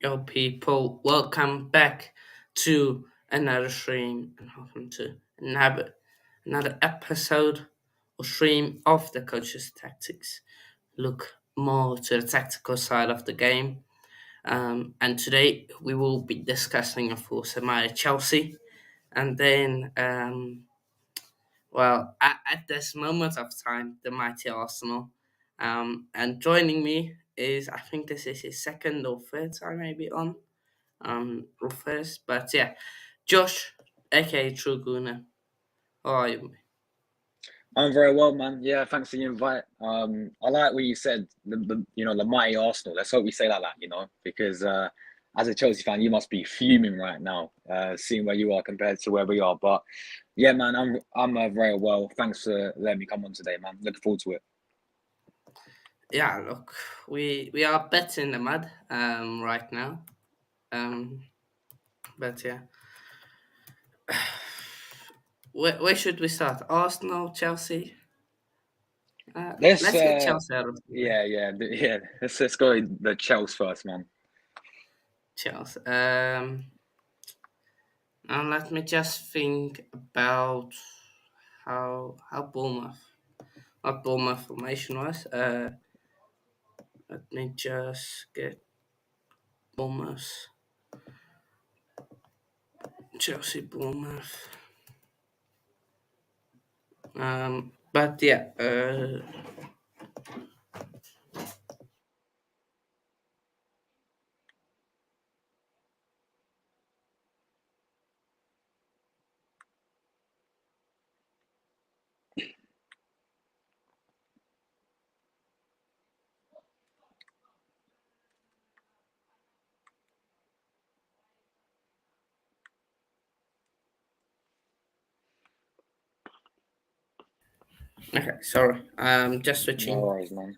Yo, people, welcome back to another stream and welcome to another episode or stream of the coach's tactics. Look more to the tactical side of the game. And today we will be discussing, of course, my Chelsea, and then, at this moment of time, the mighty Arsenal. And joining me is, I think this is his second or third time maybe on or first, but yeah, Josh, aka True Guna. How are you? I'm very well, man. Yeah, thanks for the invite. I like what you said. The mighty Arsenal. Let's hope we say like that. Because as a Chelsea fan, you must be fuming right now, seeing where you are compared to where we are. But yeah, man, I'm very well. Thanks for letting me come on today, man. Looking forward to it. Yeah, look, we are better in the mud right now. But yeah, where should we start? Arsenal, Chelsea. Let's Let's get Chelsea out of the way. yeah. Let's go the Chelsea first, man. Chelsea. And let me just think about how Bournemouth formation was. Let me just get Bournemouth. Chelsea, Bournemouth. But yeah, okay, sorry. Just No switching worries, man.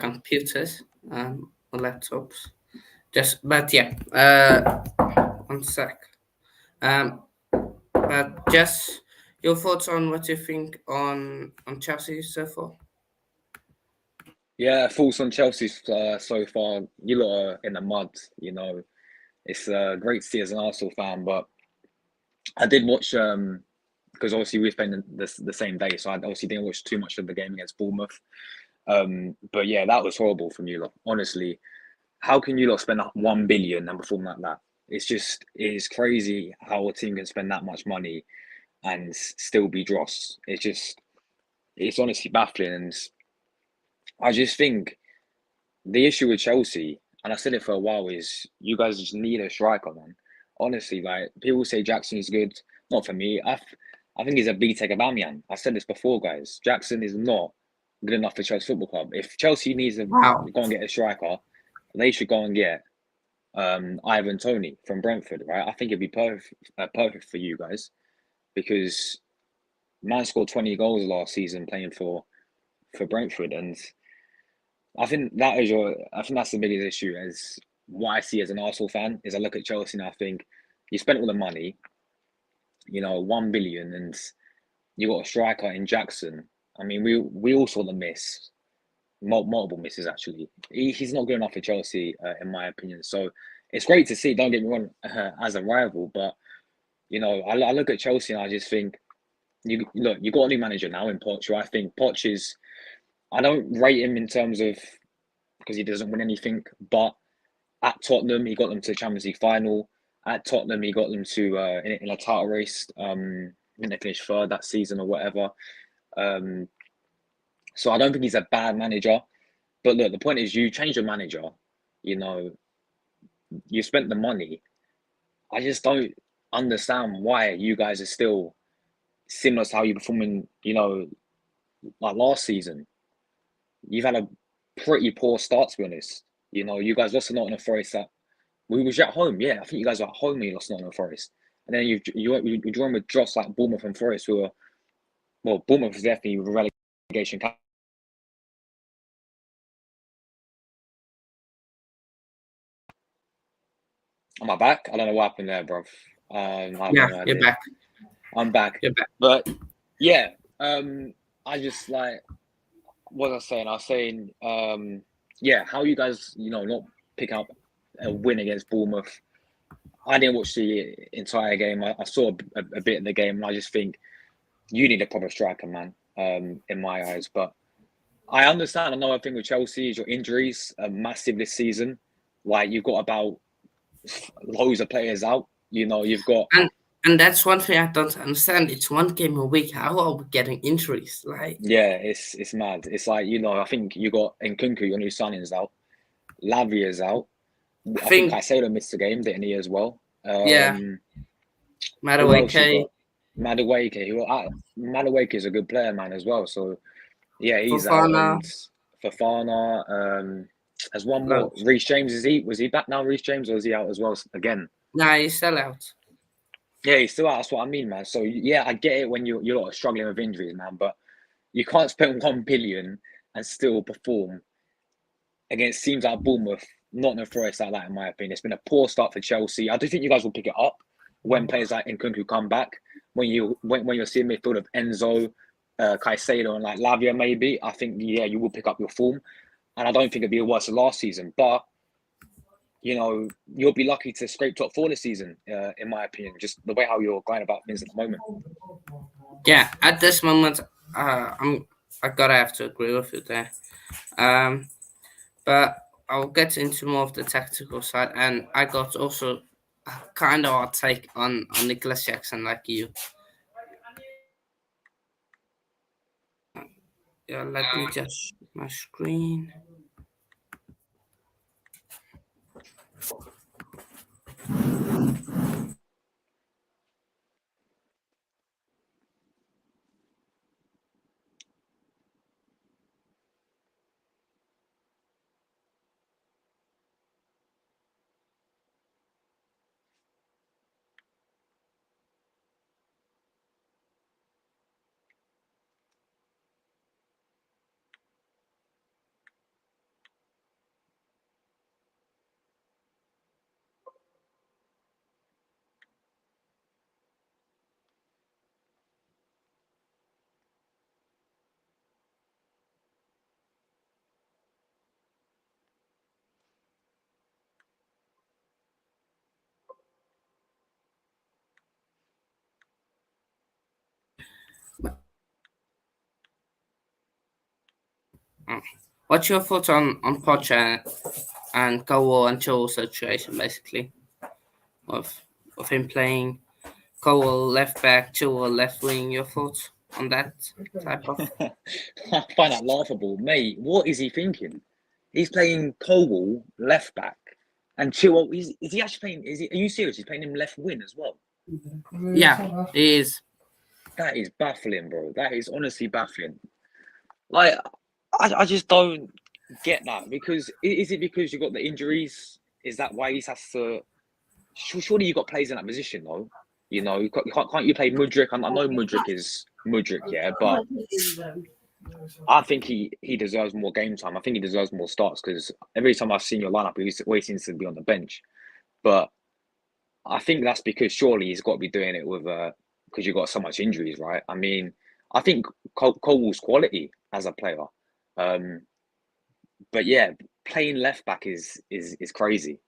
computers, or laptops. But yeah, one sec. Um, but just your thoughts on what you think on Chelsea so far. Yeah, thoughts on Chelsea so far. You lot are in the mud. It's great to see as an Arsenal fan, but I did watch because obviously we spent the same day, so I obviously didn't watch too much of the game against Bournemouth. But yeah, that was horrible from you lot. Honestly, how can you lot spend 1 billion and perform like that? It's crazy how a team can spend that much money and still be dross. It's honestly baffling, and I just think the issue with Chelsea, and I said it for a while, is you guys just need a striker, man. Honestly, like people say Jackson is good. Not for me. I think he's a B Tech Aubameyang. I said this before, guys. Jackson is not good enough for Chelsea Football Club. If Chelsea needs to Wow. go and get a striker, they should go and get Ivan Toney from Brentford, right? I think it'd be perfect for you guys because man scored 20 goals last season playing for Brentford, and I think that's the biggest issue. As what I see as an Arsenal fan is I look at Chelsea and I think you spent all the money, 1 billion, and you got a striker in Jackson. I mean, we all saw the miss, multiple misses actually. He's not good enough for Chelsea, in my opinion. So it's great to see. Don't get me wrong, as a rival, but I look at Chelsea and I just think you got a new manager now in Poch. I think Poch is. I don't rate him in terms of because he doesn't win anything, but at Tottenham he got them to the Champions League final. At Tottenham he got them to in a title race. I think they finished third that season or whatever. Um, so I don't think he's a bad manager. But look, the point is you change your manager, you know, you spent the money. I just don't understand why you guys are still similar to how you're performing, like last season. You've had a pretty poor start, to be honest. You guys lost to Nottingham Forest. We was at home, yeah. I think you guys were at home when you lost to Nottingham Forest, and then you drawn with drops like Bournemouth and Forest, who are Bournemouth was definitely relegation. Am I back? I don't know what happened there, bro. I have Yeah, no you're idea. back. I'm back, You're back. but yeah. I just like what I was saying. I was saying, yeah, how you guys, not picking up a win against Bournemouth. I didn't watch the entire game. I saw a bit of the game, and I just think you need a proper striker, man. In my eyes, but I understand another thing with Chelsea is your injuries are massive this season. Like you've got about loads of players out. You've got And that's one thing I don't understand. It's one game a week. How are we getting injuries? Like, yeah, it's mad. It's like I think you got Nkunku, your new signing's out. Lavia's out. I I think think, Caicedo missed the game, didn't he, as well? yeah, Who else you Madueke, got? Madueke is a good player, man, as well. So yeah, he's out, Fofana, and Fofana. There's one more. loads. Reece James, was he back now? Reece James, or is he out as well again? Nah, he's still out. Yeah, he's still out. That's what I mean, man. So yeah, I get it when you're struggling with injuries, man. But you can't spend 1 billion and still perform against teams like Bournemouth, Nottingham Forest like that. In my opinion, it's been a poor start for Chelsea. I do think you guys will pick it up when players like Nkunku come back. When you're seeing midfield of Enzo, Caicedo, and like Lavia, maybe I think you will pick up your form, and I don't think it'll be worse than last season. But you'll be lucky to scrape top 4 this season, in my opinion. Just the way how you're going about things at the moment. Yeah, at this moment, I gotta have to agree with you there. But I'll get into more of the tactical side, and I got also kind of a take on Nicholas Jackson, like you. Yeah, let me just share my screen. What's your thoughts on Poch and Cowell and Chilwell situation, basically, of him playing Cowell left back, Chilwell left wing? Your thoughts on that type of? I find that laughable, mate. What is he thinking? He's playing Colwell left back, and Chilwell. Is he actually playing? Are you serious? He's playing him left wing as well. Yeah, he is. That is baffling, bro. That is honestly baffling. Like, I just don't get that, because is it because you got the injuries? Is that why he has to? Surely you got players in that position, though. Can't you play Mudryk? I know Mudryk is Mudryk, yeah, but I think he deserves more game time. I think he deserves more starts, because every time I've seen your lineup, he always seems to be on the bench. But I think that's because surely he's got to be doing it with because you've got so much injuries, right? I mean, I think Colwell's quality as a player, but yeah, playing left back is crazy.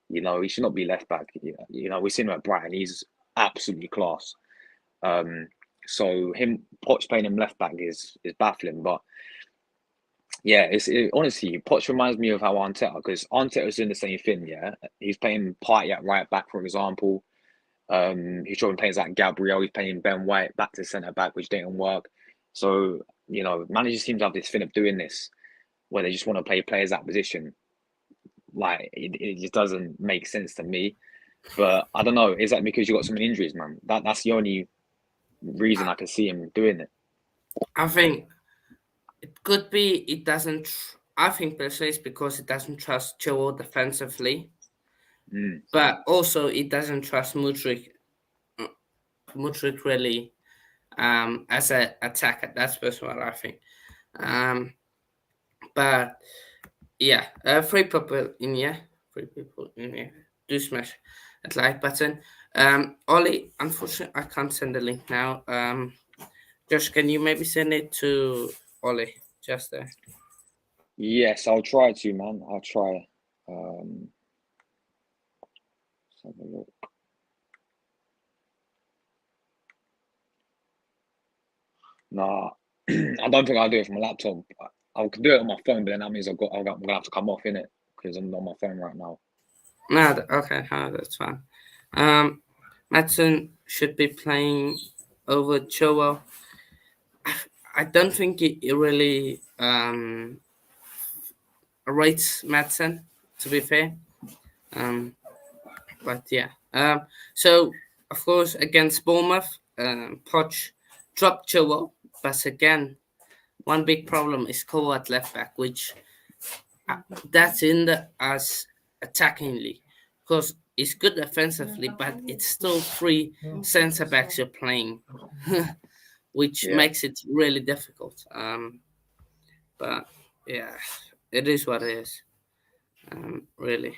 He should not be left back. We've seen him at Brighton; he's absolutely class. So Poch playing him left back is baffling. But yeah, honestly, Poch reminds me of how Arteta, because Arteta's doing the same thing. Yeah, he's playing Partey at right back, for example. He's showing players like Gabriel. He's playing Ben White back to centre back, which didn't work. So managers seem to have this thing of doing this, where they just want to play players that position. Like it just doesn't make sense to me. But I don't know. Is that because you got some injuries, man? That's the only reason I can see him doing it. I think it could be it doesn't. I think personally it's because it doesn't trust Chilwell defensively, but also it doesn't trust Mudryk. Mudryk really, as an attacker. That's personally what I think. But yeah, 3 people in here do smash that like button. Ollie, unfortunately, I can't send the link now. Josh, can you maybe send it to Ollie just there? Yes, I'll try to, man. I'll try. Um, have a look. Nah, I don't think I'll do it from a laptop. I can do it on my phone, but then that means I'm gonna have to come off in it because I'm on my phone right now. No, okay, no, that's fine. Madsen should be playing over Chilwell. I don't think it really rates Madsen, to be fair. Um, but yeah. So of course against Bournemouth, Poch dropped Chilwell, but again, one big problem is Cole at left back, which that's in the as attackingly, because it's good defensively, but it's still three centre backs you're playing, which Yeah. makes it really difficult. But yeah, it is what it is. Really.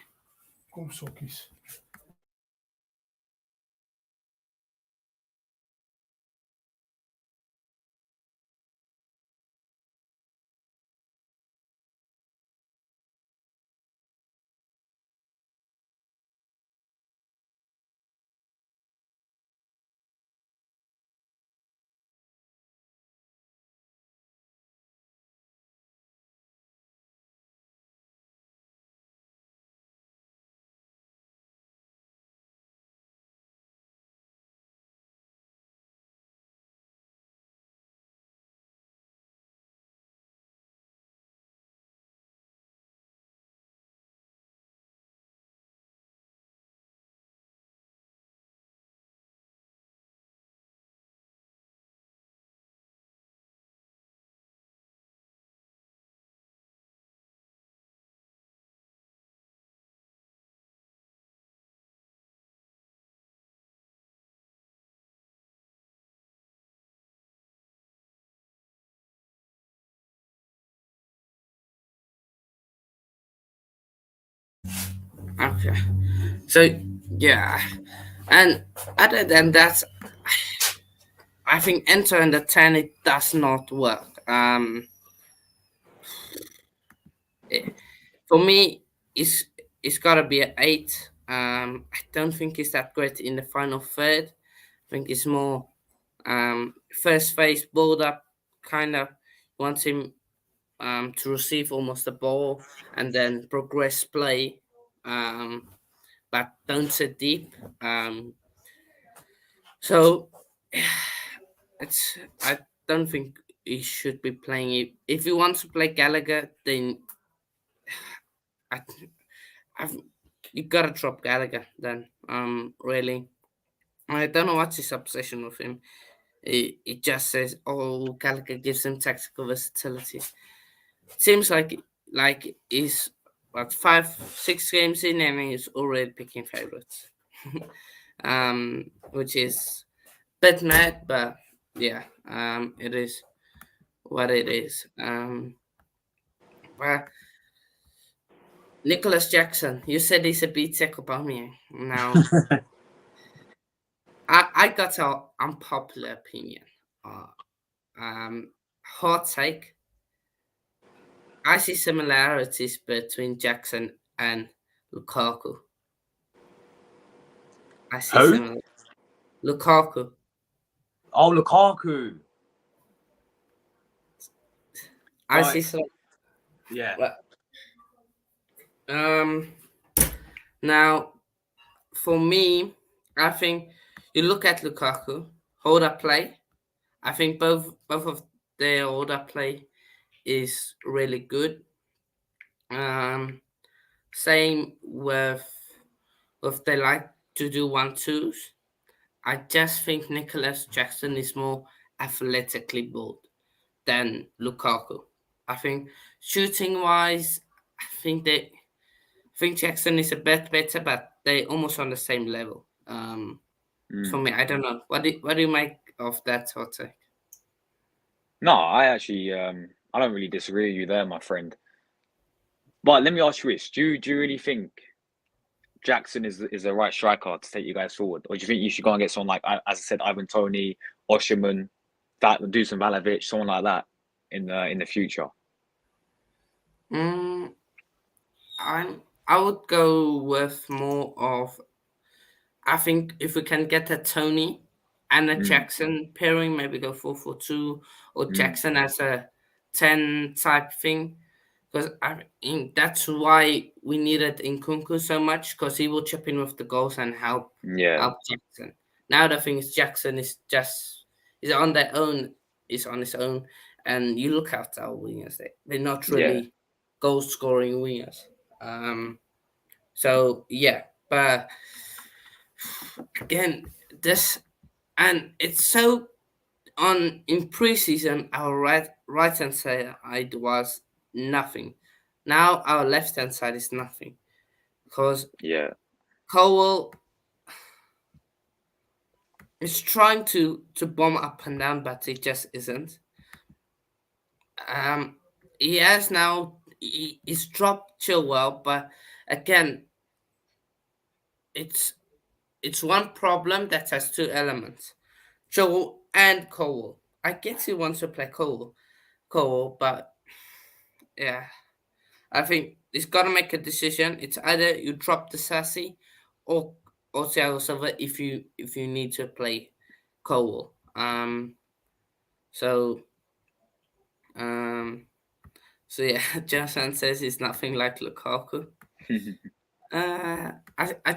Okay. So yeah, and other than that, I think entering the 10 it does not work. For me, it's gotta be an 8. I don't think it's that great in the final third. I think it's more first phase build up, kind of wants him to receive almost the ball and then progress play, but don't sit deep. So it's I don't think he should be playing it. If he wants to play Gallagher, then I, I've you gotta drop Gallagher. Then really, I don't know what's his obsession with him. It just says, "Oh, Gallagher gives him tactical versatility." Seems like he's what 5 6 games in and he's already picking favorites, which is bit mad, but yeah, it is what it is. But Nicholas Jackson, you said he's a beat tech Aubameyang. Now, I got an unpopular opinion. Uh, hot take. I see similarities between Jackson and Lukaku. I see Who? similar Lukaku. Oh, Lukaku. I see Right. some. Yeah. Well, um, now for me, I think you look at Lukaku, hold up play. I think both of their hold up play is really good. Um, Same with they like to do 1-2s. I just think Nicholas Jackson is more athletically built than Lukaku. I think shooting wise, I think Jackson is a bit better, but they almost on the same level. For Mm. me, I don't know. What do you make of that hot take? No, I actually I don't really disagree with you there, my friend. But let me ask you this: do you really think Jackson is the right striker to take you guys forward, or do you think you should go and get someone like, as I said, Ivan Tony, Osherman, that Dusan Valavic, someone like that in the future? Mm, I would go with more of I think if we can get a Tony and a Mm, Jackson pairing, maybe go 4-4-2 or mm, Jackson as a 10 type thing. Because I think that's why we needed Nkunku so much, because he will chip in with the goals and yeah, help Jackson. Now the thing is Jackson is on their own, is on his own, and you look at our wingers, they're not yeah, really goal scoring wingers. So yeah, but again, this and it's so on in preseason our right hand side was nothing. Now our left hand side is nothing because yeah, Cowell is trying to bomb up and down, but it just isn't. Um, he has now he's dropped Chilwell, but again, it's it's one problem that has two elements: Chilwell and Cowell. I guess he wants to play Cowell, but yeah, I think he's got to make a decision. It's either you drop the Sassy or Thiago Silva if you need to play Cole. So um, so yeah, Jason says he's nothing like Lukaku. I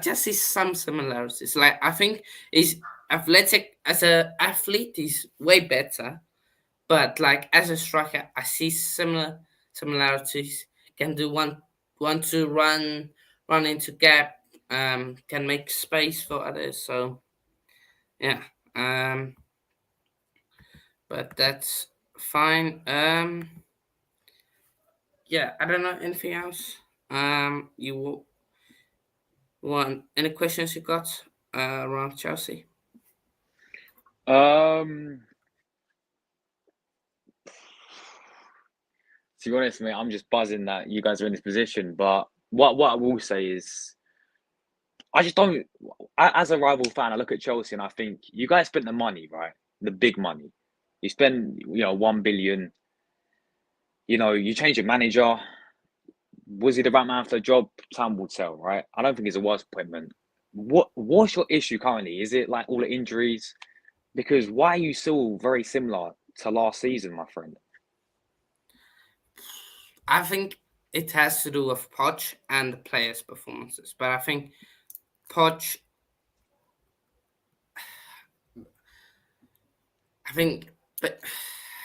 just see some similarities. Like I think he's athletic as a athlete. He's way better, but like as a striker, I see similarities. Can do one to run into gap. Can make space for others. So yeah. But that's fine. Yeah. I don't know anything else. You want any questions you got around Chelsea? um. To be honest, mate, I'm just buzzing that you guys are in this position. But what I will say is, I just don't. As a rival fan, I look at Chelsea and I think you guys spent the money, right? The big money. You spend, 1 billion. You change your manager. Was he the right man for the job? Time will tell, right? I don't think it's a worse appointment. What's your issue currently? Is it like all the injuries? Because why are you still very similar to last season, my friend? I think it has to do with Poch and the players' performances. But I think Poch, I think, but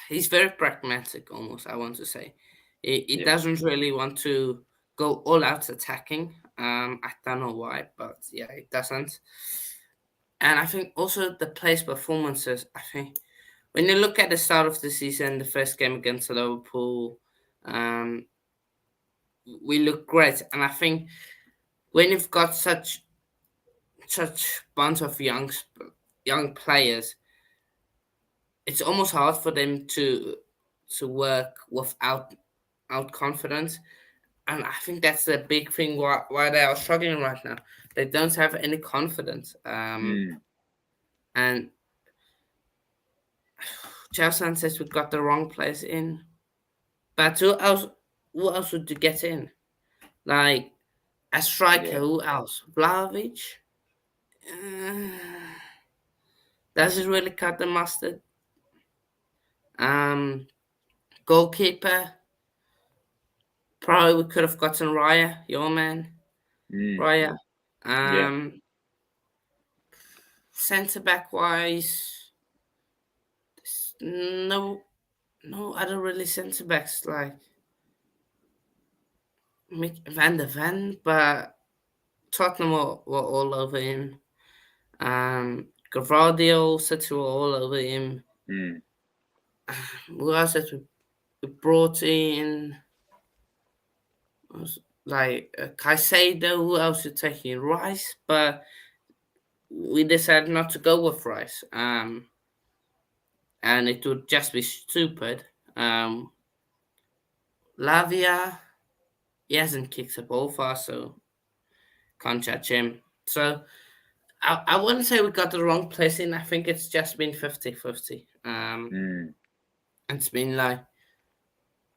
he's very pragmatic almost, I want to say. He Yeah. doesn't really want to go all out attacking. I don't know why, but yeah, it doesn't. And I think also the players' performances, I think when you look at the start of the season, the first game against Liverpool, um, we look great. And I think when you've got such bunch of young players, it's almost hard for them to work without out confidence. And I think that's the big thing why they are struggling right now. They don't have any confidence. Mm, And Chelsea says we got the wrong players in. But who else would you get in? Like a striker, yeah. who else? Vlahovic? Uh, does it really cut the mustard? Um, Goalkeeper? Probably we could have gotten Raya, your man. Mm, Raya. yeah. Centre back wise, no, no other really centre backs like Van der Ven, but Tottenham were all over him. Gavardio, City were all over him. Mm, Who else that we brought in? Like Caicedo, who else you taking? Rice, but we decided not to go with Rice. And it would just be stupid. Lavia, he hasn't kicked a ball far, so can't judge him. So I wouldn't say we got the wrong place in. I think it's just been 50-50. mm, It's been like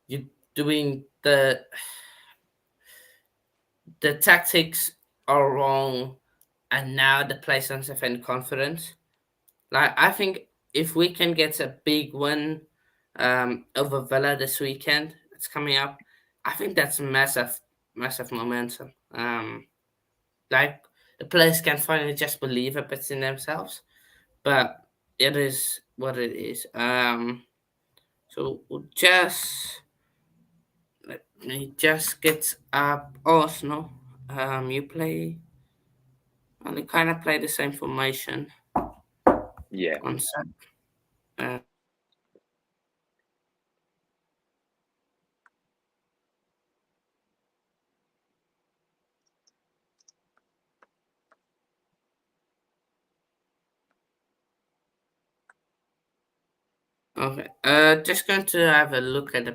you doing the tactics are wrong, and now the players don't have any confidence. Like I think if we can get a big win over Villa this weekend, it's coming up. I think that's massive, massive momentum. Like the players can finally just believe a bit in themselves, but it is what it is. So we'll just let me just get up Arsenal. You play, and they kind of play the same formation Yeah. on set. Uh, okay. Just going to have a look at the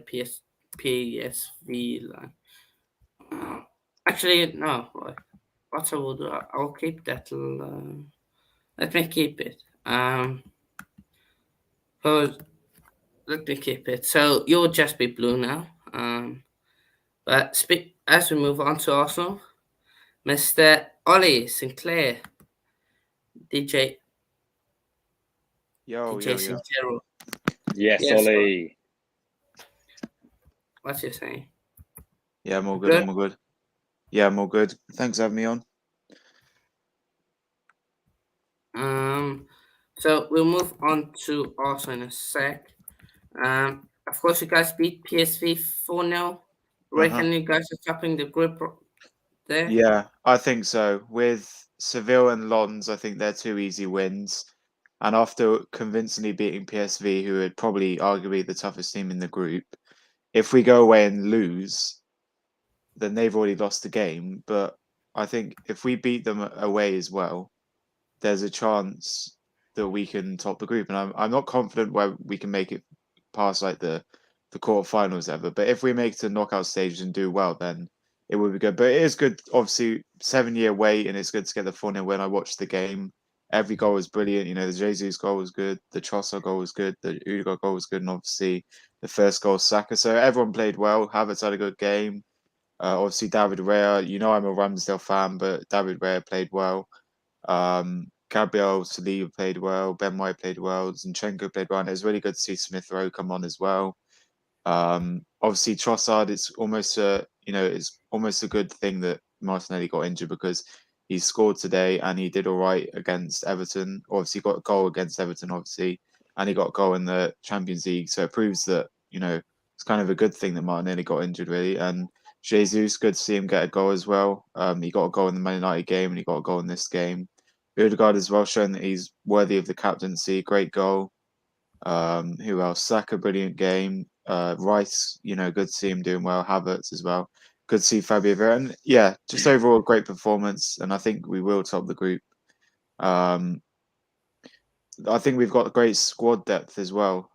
PSV line. Uh, actually, no. What I will do, I'll keep that. Let me keep it. So let me keep it. So you'll just be blue now. But as we move on to Arsenal, Mr. Ollie Sinclair, DJ Yo, DJ yo, yo. Sincero. Yes, Yes, Ollie. what's you saying? Yeah, I'm all good. Good. I'm all good. Yeah, I'm all good. Thanks for having me on. So we'll move on to Arsenal in a sec. Of course, you guys beat PSV 4-0. Uh-huh. Reckon you guys are topping the group there? Yeah, I think so. With Seville and Lons, I think they're two easy wins. And after convincingly beating PSV, who are probably arguably the toughest team in the group, if we go away and lose, then they've already lost the game. But I think if we beat them away as well, there's a chance that we can top the group. And I'm not confident where we can make it past like the quarterfinals ever. But if we make it to knockout stages and do well, then it would be good. But it is good, obviously, 7 year wait, and it's good to get the 4-0 when I watched the game. Every goal was brilliant. You know, the Jesus goal was good, the Trossard goal was good, the Udegaard goal was good, and obviously the first goal Saka. So everyone played well. Havertz had a good game. Obviously, David Raya. You know, I'm a Ramsdale fan, but David Raya played well. Gabriel Saliba played well. Ben White played well. Zinchenko played well. And it was really good to see Smith Rowe come on as well. Obviously Trossard, it's almost a good thing that Martinelli got injured because he scored today and he did all right against Everton. Obviously got a goal against Everton, obviously, and he got a goal in the Champions League. So it proves that, it's kind of a good thing that Martinelli got injured really. And Jesus, good to see him get a goal as well. He got a goal in the Man United game and he got a goal in this game. Odegaard as well, showing that he's worthy of the captaincy. Great goal. Who else? Saka, brilliant game. Rice, good to see him doing well. Havertz as well. Good to see Fabio Vieira. And yeah, just overall great performance. And I think we will top the group. Um, I think we've got great squad depth as well.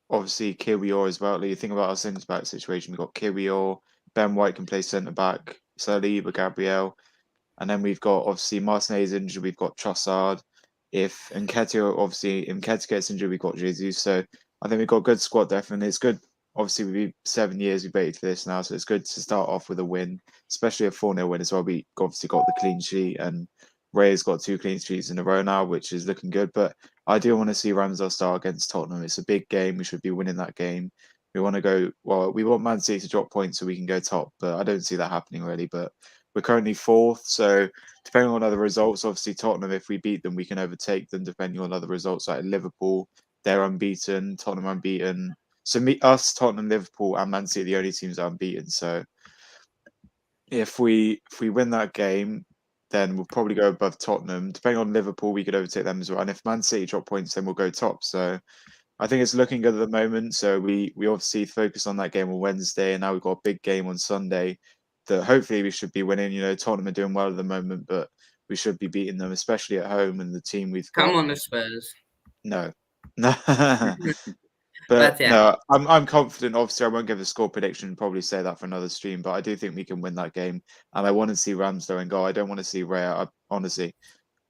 Obviously, Kiwior as well. Like, you think about our centre back situation. We've got Kiwior. Ben White can play centre back. Saliba, Gabriel. And then we've got obviously Martinelli's injured. We've got Trossard. If Nketiah gets injured, we've got Jesus. So I think we've got good squad depth, and it's good. Obviously, we've 7 years we've waited for this now, so it's good to start off with a win, especially a 4-0 win as well. We obviously got the clean sheet, and Ray's got 2 clean sheets in a row now, which is looking good. But I do want to see Ramsdale start against Tottenham. It's a big game. We should be winning that game. We want to go well. We want Man City to drop points so we can go top, but I don't see that happening really. But we're currently fourth, so depending on other results, obviously Tottenham, if we beat them, we can overtake them. Depending on other results, like Liverpool, they're unbeaten. Tottenham unbeaten. So us, Tottenham, Liverpool, and Man City are the only teams that are unbeaten. So if we win that game, then we'll probably go above Tottenham. Depending on Liverpool, we could overtake them as well. And if Man City drop points, then we'll go top. So I think it's looking good at the moment. So we obviously focus on that game on Wednesday, and now we've got a big game on Sunday that hopefully we should be winning. Tottenham are doing well at the moment, but we should be beating them, especially at home. And the team we've Come got, on, the Spurs. no, but But yeah, no, I'm confident. Obviously, I won't give a score prediction. Probably say that for another stream, but I do think we can win that game. And I want to see Ramsdale in goal. I don't want to see Raya. Honestly,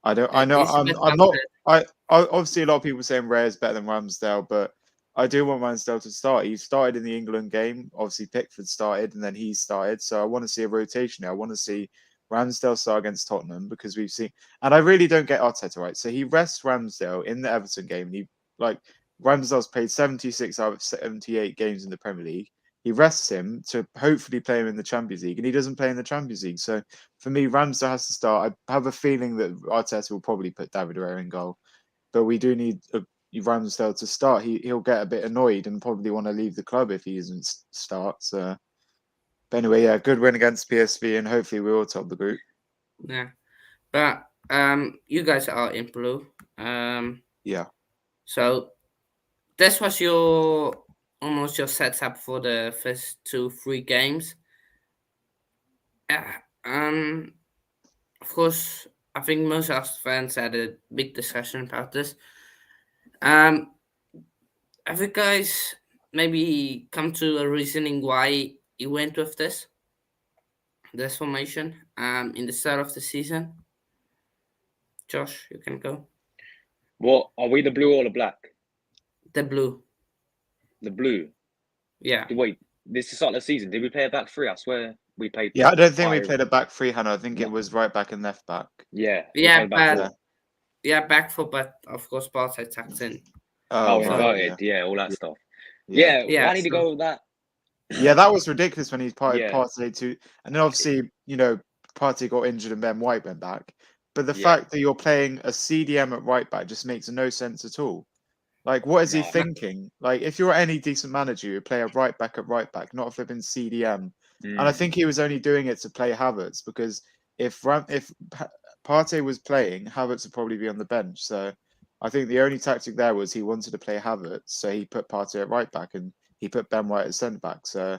I don't. I know. it's a bit I'm not. doubted. I obviously a lot of people saying Ray is better than Ramsdale, but I do want Ramsdale to start. He started in the England game. Obviously, Pickford started, and then he started. So I want to see a rotation. I want to see Ramsdale start against Tottenham because we've seen, and I really don't get Arteta right. So he rests Ramsdale in the Everton game, and Ramsdale's played 76 out of 78 games in the Premier League. He rests him to hopefully play him in the Champions League, and he doesn't play in the Champions League. So for me, Ramsdale has to start. I have a feeling that Arteta will probably put David Raya in goal, but we do need Ramsdale to start. He'll get a bit annoyed and probably want to leave the club if he doesn't start. So. But anyway, yeah, good win against PSV, and hopefully we all top the group. Yeah, but you guys are in blue. Yeah. So this was almost your setup for the first 2-3 games. Of course, I think most of us fans had a big discussion about this. Have you guys maybe come to a reasoning why you went with this formation in the start of the season? Josh, you can go. What are we, the blue or the black? The blue. The blue. Yeah. Wait, this is the start of the season. Did we play a back three? I swear we played. Yeah, I don't think we played a back three, Hannah. I think it was right back and left back. Yeah. Back four, but of course Partey tucked in. Oh, inverted. Yeah, all that stuff. Yeah. Why did he go with that? Yeah, that was ridiculous when he Partey to, and then obviously Partey got injured and Ben White went back. But the fact that you're playing a CDM at right back just makes no sense at all. Like, what is he thinking? Like, if you're any decent manager, you play a right back at right back, not a flipping CDM. And I think he was only doing it to play Havertz, because if Partey was playing, Havertz would probably be on the bench. So I think the only tactic there was he wanted to play Havertz, so he put Partey at right back and he put Ben White at centre back. So,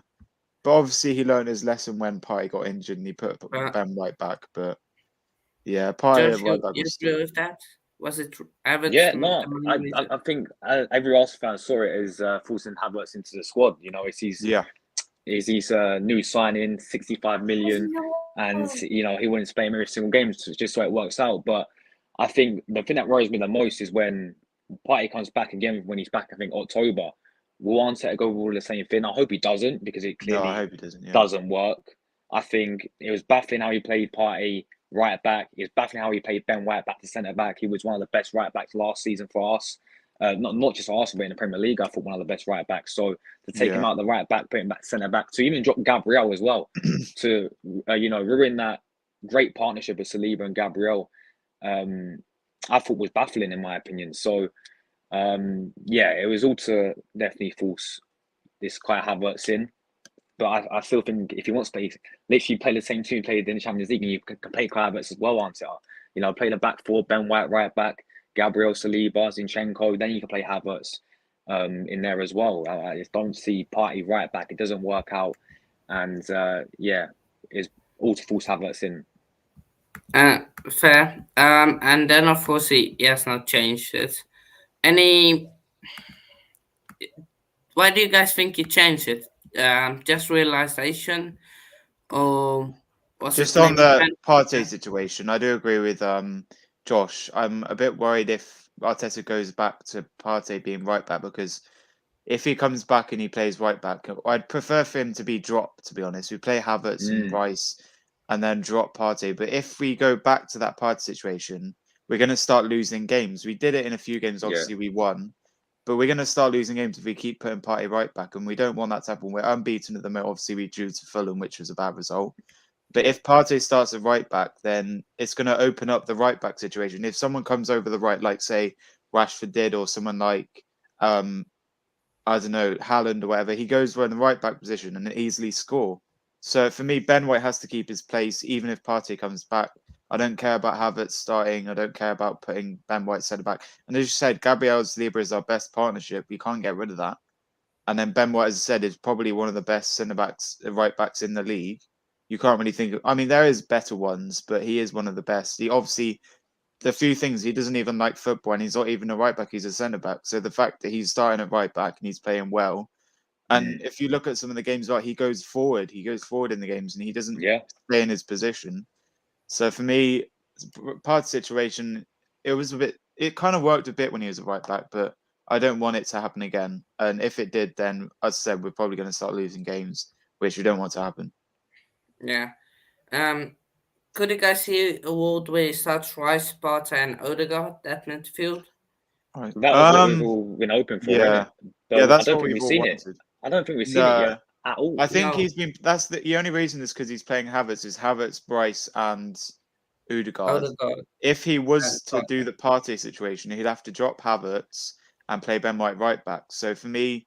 but obviously he learned his lesson when Partey got injured and he put Ben White back. But yeah, Partey at right back was agree with that? Was it Havertz? Yeah, no, I think every Arsenal fan saw it as forcing Havertz into the squad. He's his new signing, 65 million, and he wouldn't play him every single game just so it works out. But I think the thing that worries me the most is when Partey comes back again. When he's back, I think October, will Arteta go with all the same thing? I hope he doesn't, because it clearly doesn't work. I think it was baffling how he played Partey right back. It was baffling how he played Ben White back to centre back. He was one of the best right backs last season for us. Not just Arsenal, but in the Premier League, I thought one of the best right backs. So to take him out the right back, put him back centre back, to even drop Gabriel as well, to ruin that great partnership with Saliba and Gabriel, I thought was baffling in my opinion. So it was all to definitely force this Kai Havertz in. But I still think if he wants to play, literally play the same team played in the Champions League, and you can play Kai Havertz as well, aren't you? Play the back four, Ben White right back, Gabriel, Saliba, Zinchenko, then you can play Havertz in there as well. I just don't see Partey right back. It doesn't work out. And it's all to force Havertz in. Fair. And then of course he has not changed it. Why do you guys think he changed it? Just realization, or was just it on the Partey situation? I do agree with Josh. I'm a bit worried if Arteta goes back to Partey being right back, because if he comes back and he plays right back, I'd prefer for him to be dropped, to be honest. We play Havertz and Rice and then drop Partey. But if we go back to that Partey situation, we're going to start losing games. We did it in a few games. Obviously, we won. But we're going to start losing games if we keep putting Partey right back. And we don't want that to happen. We're unbeaten at the moment. Obviously, we drew to Fulham, which was a bad result. But if Partey starts at right back, then it's going to open up the right back situation. If someone comes over the right, like, say, Rashford did, or someone like, I don't know, Haaland or whatever, he goes in the right back position and easily score. So for me, Ben White has to keep his place, even if Partey comes back. I don't care about Havertz starting. I don't care about putting Ben White centre back. And as you said, Gabriel Saliba is our best partnership. You can't get rid of that. And then Ben White, as I said, is probably one of the best centre backs, right backs in the league. You can't really think of, I mean, there is better ones, but he is one of the best. He obviously, the few things, he doesn't even like football, and he's not even a right back, he's a centre back. So the fact that he's starting at right back and he's playing well, and if you look at some of the games, he goes forward in the games, and he doesn't stay in his position. So for me, part of the situation, it kind of worked a bit when he was a right back, but I don't want it to happen again. And if it did, then as I said, we're probably going to start losing games, which we don't want to happen. Yeah. could you guys see a world where it starts Rice, Barter, and Odegaard that midfield? Right. That was what we've all been hoping for, isn't Yeah. it? Yeah, But I that's don't what think we've we've all seen it. wanted. I don't think we've seen it No, yet at all. I think No. that's the only reason is because he's playing Havertz, Bryce, and Odegaard. Odegaard If he and was to do Barter. the Partey situation, he'd have to drop Havertz and play Ben White right back. So for me,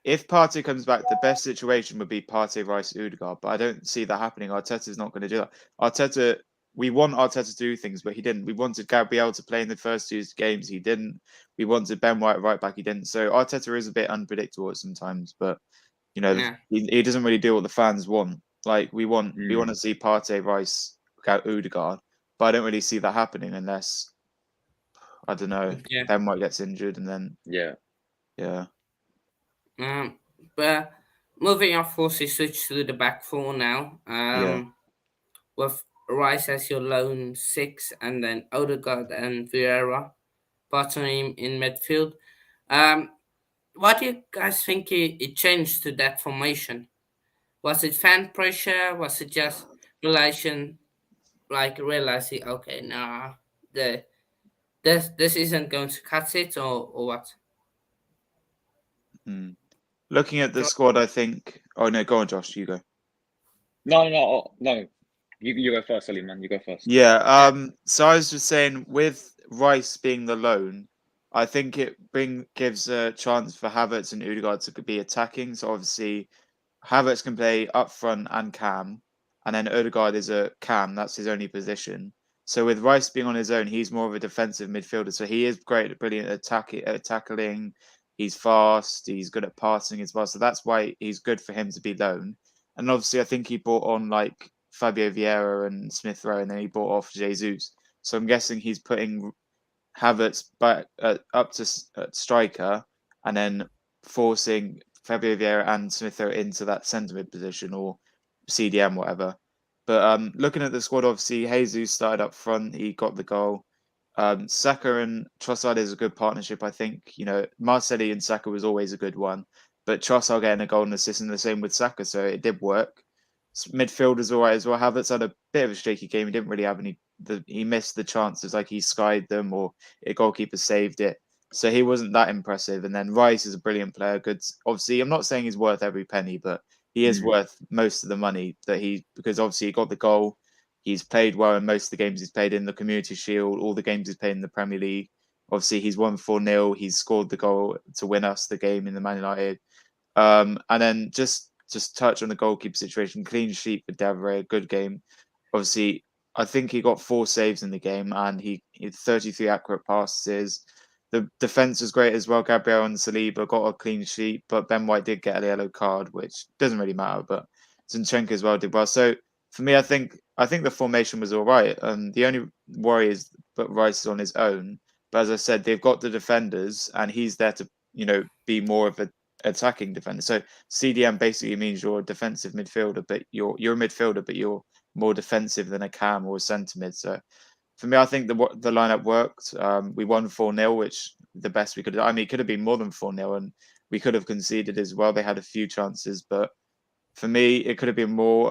if Partey comes back, the best situation would be Partey, Rice, Odegaard. But I don't see that happening. Arteta's not going to do that. Arteta, we want Arteta to do things, but he didn't. We wanted Gabriel to play in the first two games. He didn't. We wanted Ben White right back. He didn't. So Arteta is a bit unpredictable sometimes, but Yeah. he doesn't really do what the fans want. Like we want Mm. to see Partey, Rice, Odegaard, but I don't really see that happening unless I don't know. Yeah. Ben White gets injured, and then Yeah. yeah, But moving on, course, we switch to the back four now. yeah. With Rice as your lone six, and then Odegaard and Vieira partnering in midfield. Um, what do you guys think it changed to that formation? Was it fan pressure? Was it just relation, like realizing, okay, nah, this isn't going to cut it, or what? Hmm. Looking at the squad, I think. Oh no, go on, Josh. You go. No. You go first, Ollie, man. You go first. Yeah. So I was just saying, with Rice being the lone, I think it gives a chance for Havertz and Odegaard to be attacking. So obviously, Havertz can play up front and cam, and then Odegaard is a cam. That's his only position. So with Rice being on his own, he's more of a defensive midfielder. So he is brilliant at tackling. He's fast. He's good at passing as well. So that's why he's good for him to be lone. And obviously, I think he brought on like Fabio Vieira and Smith Rowe, and then he brought off Jesus. So I'm guessing he's putting Havertz back up to striker, and then forcing Fabio Vieira and Smith Rowe into that centre mid position or CDM, whatever. But looking at the squad, obviously Jesus started up front. He got the goal. Saka and Trossard is a good partnership, I think. Marcelli and Saka was always a good one, but Trossard getting a goal and assist, and the same with Saka, so it did work. Midfield is all right as well. Havertz had a bit of a shaky game. He didn't really have any. He missed the chances, like he skied them or a goalkeeper saved it. So he wasn't that impressive. And then Rice is a brilliant player. Good. Obviously, I'm not saying he's worth every penny, but he is worth most of the money because obviously he got the goal. He's played well in most of the games he's played in the Community Shield, all the games he's played in the Premier League. Obviously, he's won 4-0. He's scored the goal to win us the game in the Man United. And then just touch on the goalkeeper situation. Clean sheet for Devre, good game. Obviously, I think he got 4 saves in the game, and he had 33 accurate passes. The defense was great as well. Gabriel and Saliba got a clean sheet, but Ben White did get a yellow card, which doesn't really matter. But Zinchenko as well did well. So for me, I think the formation was all right. The only worry is that Rice is on his own. But as I said, they've got the defenders, and he's there to be more of a attacking defender. So CDM basically means you're a defensive midfielder, but you're a midfielder, but you're more defensive than a cam or a centre mid. So for me, I think the lineup worked. We won 4-0, which the best we could. I mean, it could have been more than 4-0, and we could have conceded as well. They had a few chances, but for me, it could have been more.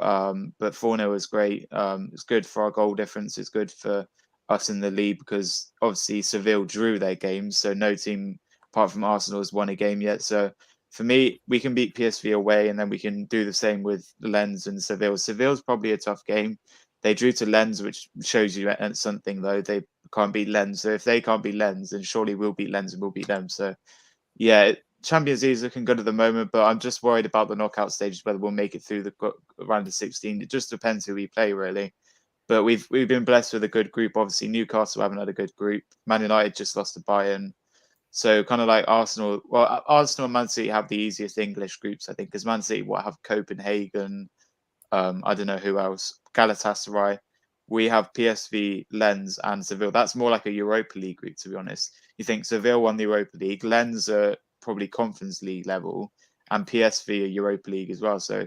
But 4-0 is great. It's good for our goal difference. It's good for us in the league because obviously Seville drew their games, so no team apart from Arsenal has won a game yet. So for me, we can beat PSV away, and then we can do the same with Lens and Seville. Seville's probably a tough game. They drew to Lens, which shows you something though. They can't beat Lens, so if they can't beat Lens, then surely we'll beat Lens and we'll beat them. So yeah, Champions League is looking good at the moment, but I'm just worried about the knockout stages, whether we'll make it through the round of 16. It just depends who we play, really. But we've been blessed with a good group. Obviously, Newcastle haven't had a good group. Man United just lost to Bayern. So kind of like Arsenal. Well, Arsenal and Man City have the easiest English groups, I think, because Man City will have Copenhagen. I don't know who else. Galatasaray. We have PSV, Lens, and Seville. That's more like a Europa League group, to be honest. You think Seville won the Europa League, Lens are probably Conference League level, and PSV are Europa League as well. So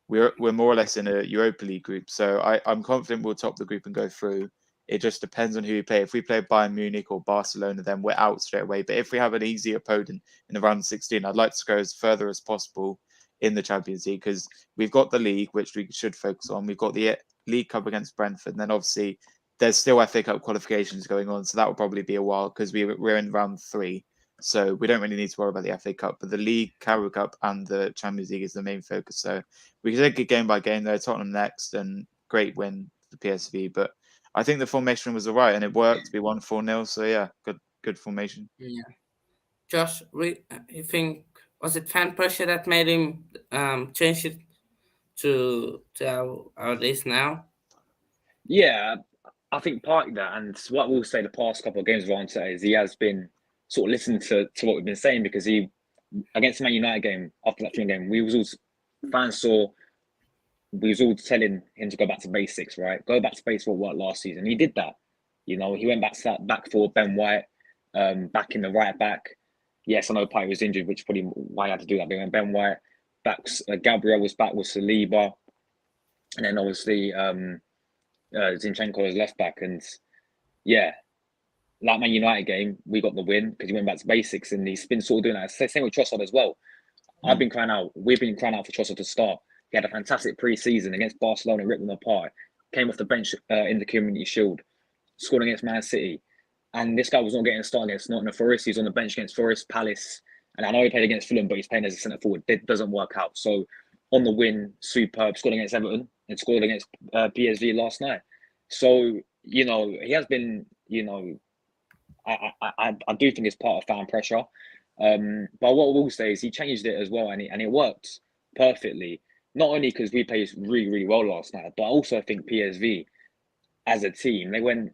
we're more or less in a Europa League group. So I'm confident we'll top the group and go through. It just depends on who we play. If we play Bayern Munich or Barcelona, then we're out straight away. But if we have an easy opponent in the round of 16, I'd like to go as further as possible in the Champions League because we've got the league, which we should focus on. We've got the League Cup against Brentford, and then obviously there's still FA Cup qualifications going on, so that will probably be a while because we're in round 3. So we don't really need to worry about the FA Cup, but the League, Carabao Cup, and the Champions League is the main focus. So we can take it game by game there. Tottenham next, and great win for PSV. But I think the formation was alright, and it worked. We won 4-0. So yeah, good formation. Yeah. Josh, you think was it fan pressure that made him change it to how it is now? Yeah, I think partly that, and what we'll say the past couple of games of Arteta is he has been sort of listening to what we've been saying, because he, against the Man United game, after that 3 game, fans saw, we was all telling him to go back to basics, right? Go back to basics what worked last season. He did that. You know, he went back for Ben White, back in the right back. Yes, I know Pite was injured, which probably why he had to do that. But when Ben White back, Gabriel was back with Saliba, and then obviously Zinchenko was left back. And yeah, like Man United game, we got the win because he went back to basics, and he's been sort of doing that. Same with Trossard as well. I've been crying out. We've been crying out for Trossard to start. He had a fantastic pre-season against Barcelona, ripped them apart. Came off the bench in the Community Shield, scored against Man City, and this guy was not getting started against Nottingham Forest. He's on the bench against Forest, Palace, and I know he played against Fulham, but he's playing as a centre forward. It doesn't work out. So on the win, superb. Scored against Everton and scored against PSV last night. So you know he has been. You know, I do think it's part of fan pressure. But what I will say is he changed it as well, and it worked perfectly. Not only because we played really, really well last night, but I also think PSV as a team, they went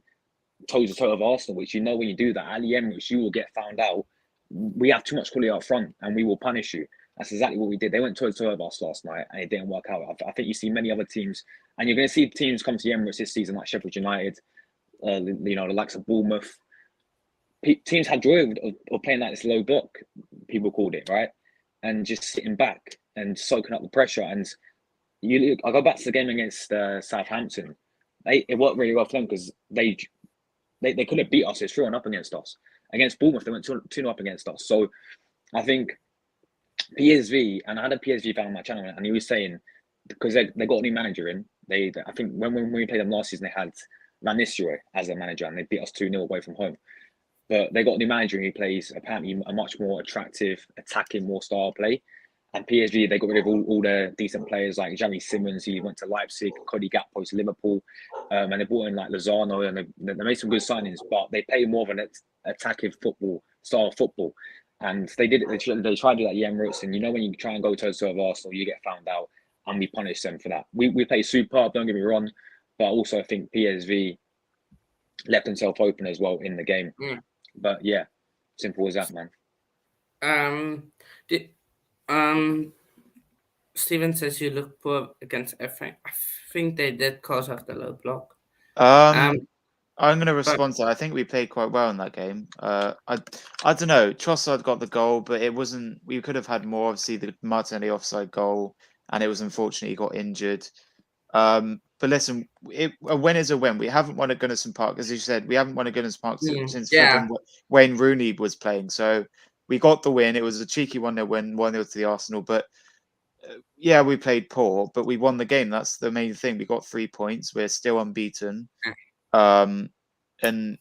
toe to toe of Arsenal, which, you know, when you do that at the Emirates, you will get found out. We have too much quality up front, and we will punish you. That's exactly what we did. They went toe to toe of us last night, and it didn't work out. I think you see many other teams, and you're going to see teams come to the Emirates this season, like Sheffield United, you know, the likes of Bournemouth. Teams had joy of playing like this low block, people called it, right? And just sitting back and soaking up the pressure. And I go back to the game against Southampton. It worked really well for them because they could have beat us. It's 3-1 up against us. Against Bournemouth, they went 2-0 up against us. So I think PSV, and I had a PSV fan on my channel, and he was saying, because they got a new manager in, I think when we played them last season, they had Van Nistelrooy as their manager, and they beat us 2-0 away from home. But they got a new manager, and he plays apparently a much more attractive, attacking, more style play. And PSG, they got rid of all their decent players like Jamie Simmons, he went to Leipzig, Cody Gakpo to Liverpool, and they brought in like Lozano, and they made some good signings, but they play more of an attacking style of football. And they did it. They tried to do that at the Emirates, and you know when you try and go toe to toe with Arsenal, you get found out, and we punish them for that. We play superb, don't get me wrong, but also I think PSV left themselves open as well in the game. Mm. But yeah, simple as that, man. Steven says you look poor against everything. I think they did cause of the low block. I'm going to respond to that. I think we played quite well in that game. I don't know. Trossard got the goal, but it wasn't. We could have had more. Obviously, the Martinelli offside goal, and it was unfortunate he got injured. But listen, a win is a win. We haven't won at Goodison Park, as you said. We haven't won at Goodison Park since Wayne Rooney was playing. So we got the win. It was a cheeky 1-0 win, 1-0 to the Arsenal. But yeah, we played poor, but we won the game. That's the main thing. We got 3 points. We're still unbeaten. And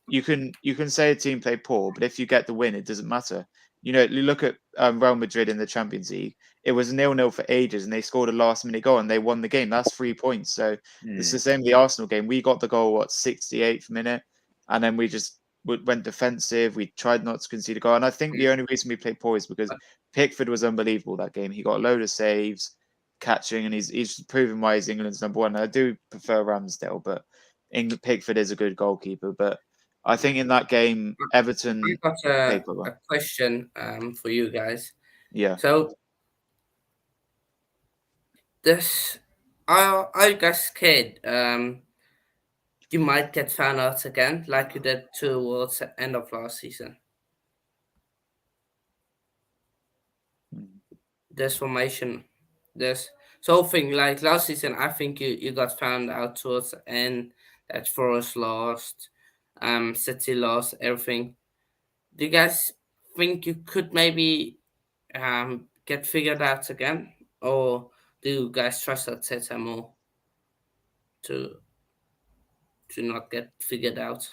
you can say a team played poor, but if you get the win, it doesn't matter. You know, you look at Real Madrid in the Champions League. It was 0-0 for ages, and they scored a last-minute goal, and they won the game. That's 3 points. So it's the same with the Arsenal game. We got the goal 68th minute, and then we just went defensive. We tried not to concede a goal, and I think the only reason we played poor is because Pickford was unbelievable that game. He got a load of saves, catching, and he's proven why he's England's number one. I do prefer Ramsdale, but Pickford is a good goalkeeper. But I think in that game, Everton. I got a question for you guys. Yeah. So are you guys scared? You might get found out again, like you did towards the end of last season. This formation, this whole thing, like last season, I think you got found out towards the end. That Forest lost, City lost, everything. Do you guys think you could maybe get figured out again, or do you guys trust Arteta more to to not get figured out?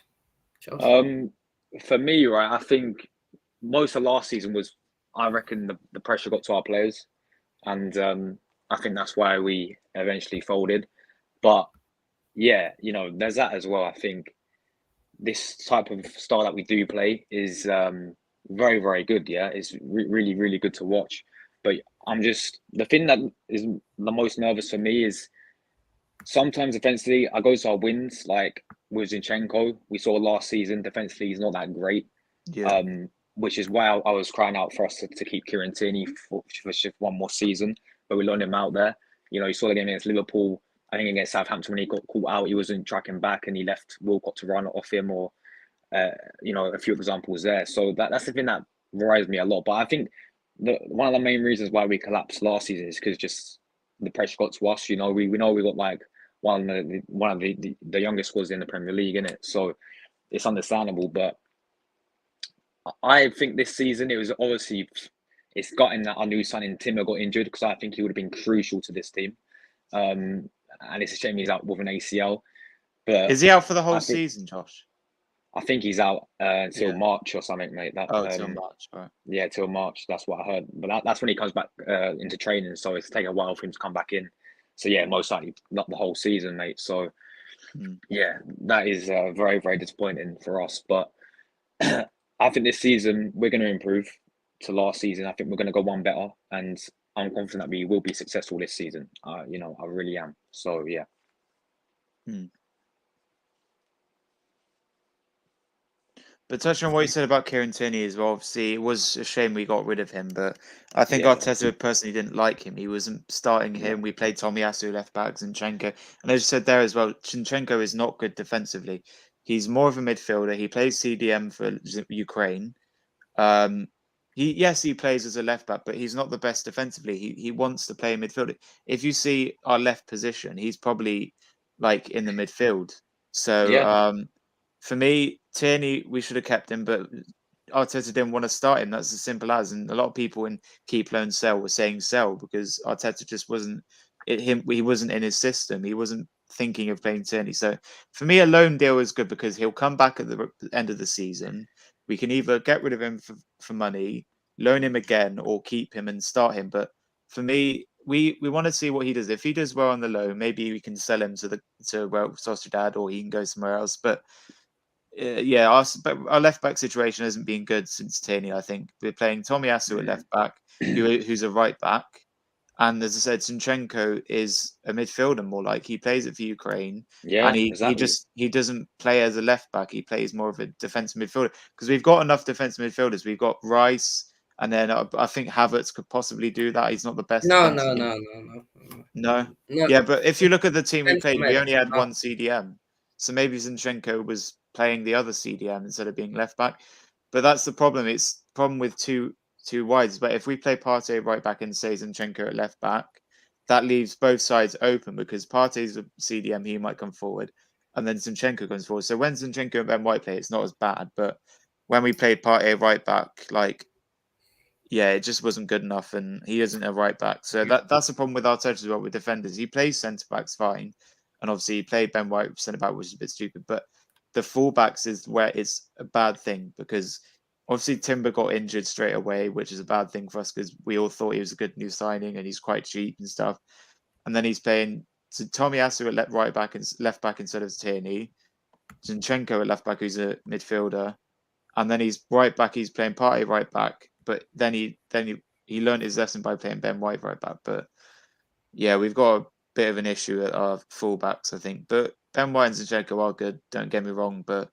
Josh? For me, right, I think most of last season was, I reckon the pressure got to our players, and I think that's why we eventually folded. But yeah, there's that as well. I think this type of style that we do play is very, very good. Yeah, it's really, really good to watch. But the thing that is the most nervous for me is sometimes defensively, I go to our wins, like with Zinchenko. We saw last season defensively, he's not that great. Yeah. Which is why I was crying out for us to keep Kieran Tierney for just one more season, but we loaned him out there. You saw the game against Liverpool. I think against Southampton when he got caught out, he wasn't tracking back and he left Wilcott to run off him, or a few examples there. So that's the thing that worries me a lot. But I think one of the main reasons why we collapsed last season is because just the pressure got to us. We know we got like one of the youngest squads in the Premier League, innit? So it's understandable. But I think this season it was obviously it's gotten that our new signing Timber got injured, because I think he would have been crucial to this team. And it's a shame he's out with an ACL. But Is he out for the whole I think, season, Josh? I think he's out until March or something, mate. Till March, right? Yeah, till March. That's what I heard. But that's when he comes back into training. So it's taken a while for him to come back in. So yeah, most likely not the whole season, mate. So yeah, that is very, very disappointing for us. But I think this season we're going to improve to last season. I think we're going to go one better, and I'm confident that we will be successful this season. I really am. So yeah. But touching on what you said about Kieran Tierney as well, obviously it was a shame we got rid of him, but I think Arteta personally didn't like him. He wasn't starting him. We played Tomiyasu left back, Zinchenko. And as you said there as well, Zinchenko is not good defensively. He's more of a midfielder. He plays CDM for Ukraine. He plays as a left back, but he's not the best defensively. He wants to play in midfield. If you see our left position, he's probably like in the midfield. So for me, Tierney, we should have kept him, but Arteta didn't want to start him. That's as simple as. And a lot of people in keep, loan, sell were saying sell because Arteta just wasn't he wasn't in his system. He wasn't thinking of playing Tierney. So for me, a loan deal is good because he'll come back at the end of the season. We can either get rid of him for money, loan him again, or keep him and start him. But for me, we want to see what he does. If he does well on the loan, maybe we can sell him to Sociedad, or he can go somewhere else. But our left back situation hasn't been good since Tierney. I think we're playing Tomiyasu at left back, who's a right back, and as I said, Zinchenko is a midfielder more like he plays it for Ukraine. Yeah, and exactly. he doesn't play as a left back. He plays more of a defensive midfielder because we've got enough defensive midfielders. We've got Rice, and then I think Havertz could possibly do that. He's not the best. No. Yeah, but if you look at the team we played, we only had one CDM. So maybe Zinchenko was playing the other CDM instead of being left back. But that's the problem. It's problem with two wides. But if we play Partey right back and say Zinchenko at left back, that leaves both sides open because Partey's a CDM, he might come forward, and then Zinchenko comes forward. So when Zinchenko and Ben White play, it's not as bad. But when we played Partey right back, it just wasn't good enough, and he isn't a right back. So that's the problem with Arteta as well with defenders. He plays centre backs fine, and obviously he played Ben White centre back, which is a bit stupid. But the fullbacks is where it's a bad thing because obviously Timber got injured straight away, which is a bad thing for us because we all thought he was a good new signing and he's quite cheap and stuff. And then he's playing Tomiyasu at right back and left back instead of Tierney, Zinchenko at left back, who's a midfielder, and then he's right back. He's playing Partey right back. But then he learned his lesson by playing Ben White right back. But yeah, we've got a bit of an issue at our fullbacks, I think. But Ben White and Zinchenko are good, don't get me wrong. But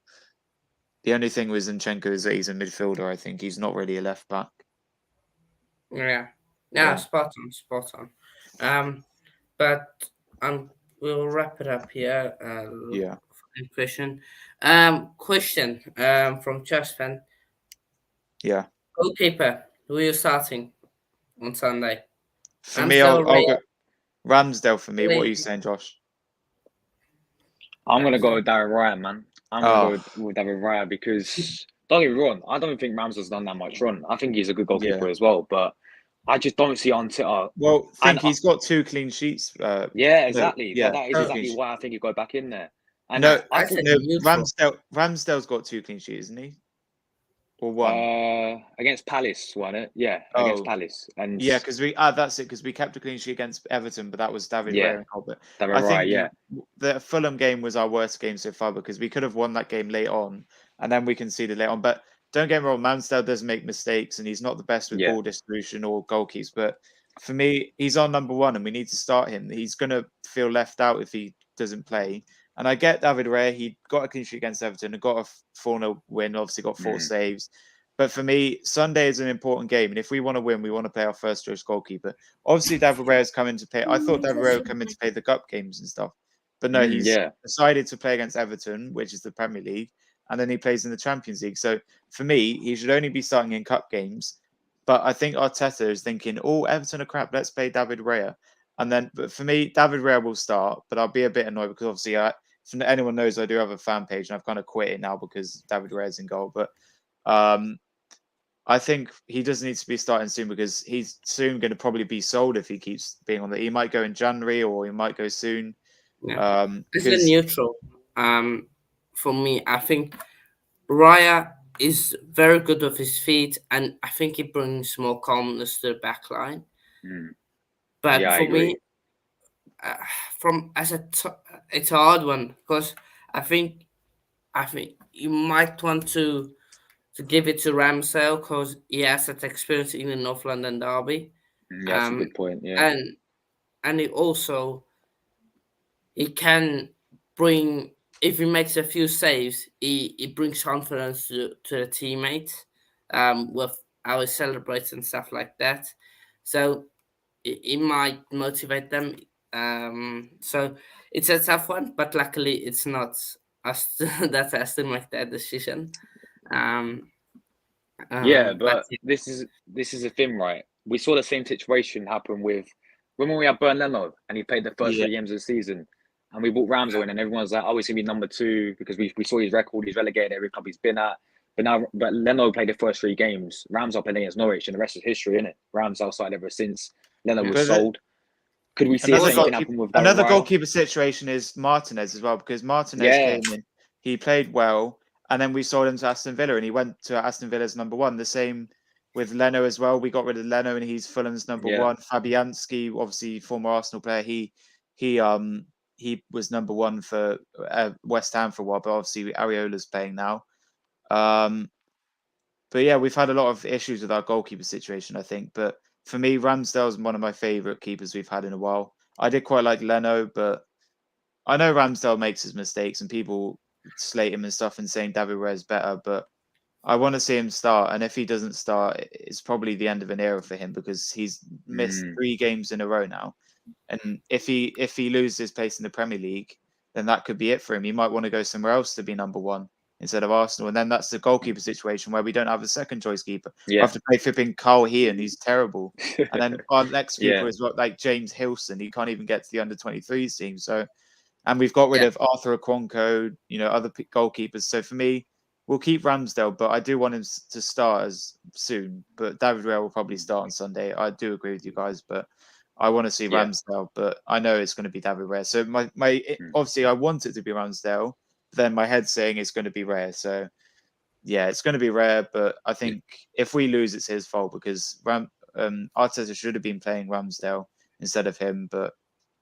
the only thing with Zinchenko is that he's a midfielder, I think. He's not really a left back. Yeah. Spot on. But we'll wrap it up here. Question from Justin. Yeah. Goalkeeper, who are you starting on Sunday? For me, I'll go Ramsdale for me. What are you saying, Josh? I'm going to go with David Raya, man. I'm going to go with David Raya because, don't get me wrong, I don't think Ramsdale's done that much run. I think he's a good goalkeeper as well, but I just don't see on Twitter. He's got 2 clean sheets. Yeah, exactly. That is exactly why I think he'd go back in there. And No, I I thought said no, neutral. Ramsdale's got 2 clean sheets, isn't he? Or 1? against Palace, won it? Yeah, against Oh, Palace. And yeah, because that's it. Because we kept a clean sheet against Everton, but that was David yeah, Raya and Colbert. they were I right. think Yeah. the Fulham game was our worst game so far because we could have won that game late on, and then we conceded late on. But don't get me wrong, Ramsdale does make mistakes, and he's not the best with Yeah. ball distribution or goal keeps. But for me, he's our number 1, and we need to start him. He's going to feel left out if he doesn't play. And I get David Raya. He got a clean sheet against Everton and got a 4-0 win. Obviously, got 4 Mm. saves. But for me, Sunday is an important game, and if we want to win, we want to play our first choice goalkeeper. Obviously, David Raya's coming to play. I thought David Raya would come in to play the cup games and stuff, but no, he's Yeah. decided to play against Everton, which is the Premier League, and then he plays in the Champions League. So for me, he should only be starting in cup games. But I think Arteta is thinking, "Oh, Everton are crap. Let's play David Raya." And then, but for me, David Raya will start, but I'll be a bit annoyed because obviously, if anyone knows, I do have a fan page, and I've kind of quit it now because David Raya's in goal. But I think he does need to be starting soon because he's soon going to probably be sold if he keeps being on the. He might go in January or he might go soon. Yeah. As a Because neutral, for me, I think Raya is very good with his feet, and I think he brings more calmness to the back line. Mm. But Yeah, I for agree. me, uh, from as a it's a hard one because I think you might want to give it to Ramsdale because he has that experience in the North London derby, Yeah, that's a good point. Yeah. and he can bring, if he makes a few saves, he brings confidence to the teammates with how he celebrates and stuff like that. So it might motivate them. So it's a tough one, but luckily it's not us that has to make that decision. Um, Yeah, but but this is a thing, right? We saw the same situation happen with when we had Burn Leno and he played the first yeah, 3 games of the season, and we brought Ramsey in, and everyone's like, "Oh, he's gonna be number 2" because we saw his record. He's relegated every club he's been at. But Leno played the first 3 games. Ramsey played against Norwich, and the rest is history, isn't it? Ramsey outside ever since Leno yeah. was but sold. Could we see the another same thing Also, goalkeeper, happen with David another Raya? goalkeeper situation is Martinez as well because Martinez Yeah, came in, he played well, and then we sold him to Aston Villa, and he went to Aston Villa's number 1. The same with Leno as well. We got rid of Leno, and he's Fulham's number yeah, 1. Fabianski, obviously former Arsenal player, he was number 1 for West Ham for a while, but obviously Areola's playing now. But yeah, we've had a lot of issues with our goalkeeper situation, I think. But for me, Ramsdale's one of my favourite keepers we've had in a while. I did quite like Leno, but I know Ramsdale makes his mistakes and people slate him and stuff and saying David Raya's better, but I want to see him start. And if he doesn't start, it's probably the end of an era for him because he's missed mm, 3 games in a row now. And if he loses his place in the Premier League, then that could be it for him. He might want to go somewhere else to be number 1 instead of Arsenal. And then that's the goalkeeper situation where we don't have a second choice keeper. We yeah, have to play flipping Carl Hean. He's terrible. And then our next keeper yeah, is like James Hilson. He can't even get to the under-23s team. So, and we've got rid yeah, of Arthur Okonkwo, other goalkeepers. So for me, we'll keep Ramsdale, but I do want him to start as soon. But David Raya will probably start on Sunday. I do agree with you guys, but I want to see yeah. Ramsdale, but I know it's going to be David Raya. So Mm. obviously I want it to be Ramsdale, then my head's saying it's going to be Raya. So yeah, it's going to be Raya, but I yeah, think if we lose, it's his fault because Arteta should have been playing Ramsdale instead of him. But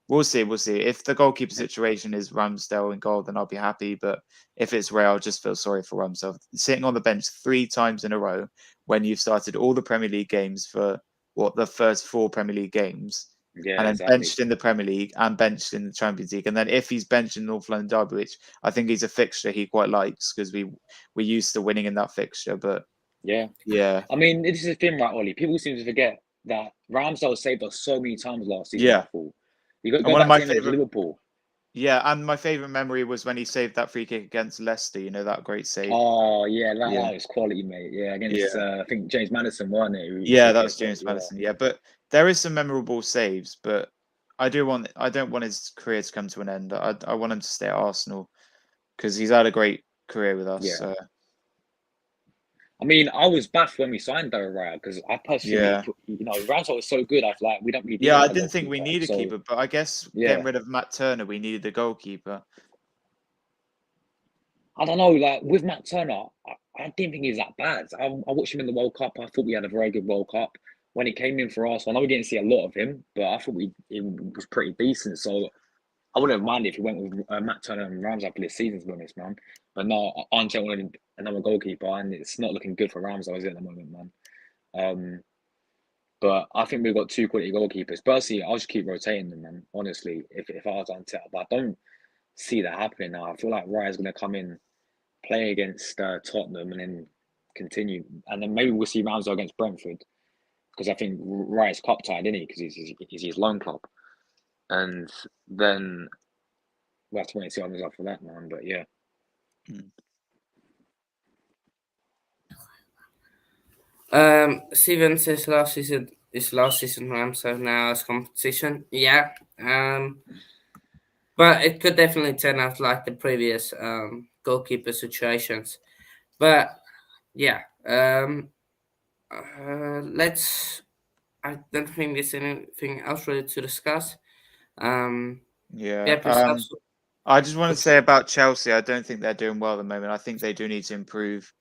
we'll see. We'll see. If the goalkeeper situation is Ramsdale in goal, then I'll be happy. But if it's Raya, I'll just feel sorry for Ramsdale sitting on the bench 3 times in a row when you've started all the Premier League games for the first 4 Premier League games, Yeah, and then exactly. benched in the Premier League and benched in the Champions League. And then if he's benched in North London Derby, which I think he's a fixture he quite likes because we're used to winning in that fixture. But Yeah. yeah, I mean, this is the thing, right, Ollie? People seem to forget that Ramsdale saved us so many times last season yeah. at full. You go, And go one of back to my the game against favorite, Liverpool. yeah, and my favorite memory was when he saved that free kick against Leicester. That great save. Oh, yeah, that Yeah. was quality, mate. Yeah, against, Yeah. I think James Madison, wasn't it? Who Yeah, took that it, was but James yeah. Madison. Yeah, but there is some memorable saves, but I don't want his career to come to an end. I want him to stay at Arsenal because he's had a great career with us. Yeah. I mean, I was baffed when we signed David Raya because I personally, Yeah. Ramsdale was so good. I feel like we don't really Yeah, need I another didn't think we goalkeeper. need a So, keeper, but I guess getting yeah. rid of Matt Turner, we needed a goalkeeper. I don't know, like with Matt Turner, I didn't think he was that bad. I watched him in the World Cup. I thought we had a very good World Cup. When he came in for us, I know we didn't see a lot of him, but I thought he was pretty decent. So I wouldn't have minded if he went with Matt Turner and Ramsdale for this season, to be honest, man. But no, Arndt wanted another goalkeeper, and it's not looking good for Ramsdale, is it, at the moment, man? But I think we've got two quality goalkeepers. Personally, I'll just keep rotating them, man. Honestly, if I was Arteta, but I don't see that happening now. I feel like Raya's going to come in, play against Tottenham, and then continue, and then maybe we'll see Ramsdale against Brentford, because I think Raya's cup tied, isn't he? Because he's his loan club, and then we'll have to wait and see what happens after that, man. But yeah. Steven says last season Ramsdale now as competition. Yeah. But it could definitely turn out like the previous goalkeeper situations. But yeah. Let's. I don't think there's anything else really to discuss. Yeah. Yourself. I just want to say about Chelsea, I don't think they're doing well at the moment. I think they do need to improve.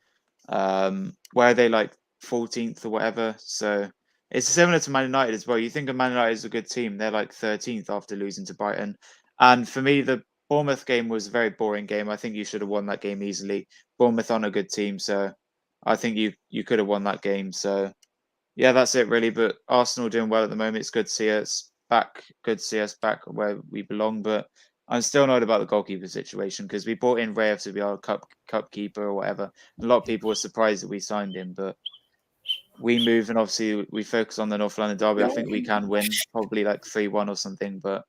Where are they, like 14th or whatever? So it's similar to Man United as well. You think of Man United as a good team, they're like 13th after losing to Brighton. And for me, the Bournemouth game was a very boring game. I think you should have won that game easily. Bournemouth on a good team, so I think you could have won that game. So yeah, that's it really. But Arsenal doing well at the moment. It's good to see us back. Good to see us back where we belong. But I'm still annoyed about the goalkeeper situation, because we brought in Rayev to be our cup keeper or whatever. A lot of people were surprised that we signed him, but we move, and obviously we focus on the North London derby. I think we can win, probably like 3-1 or something. But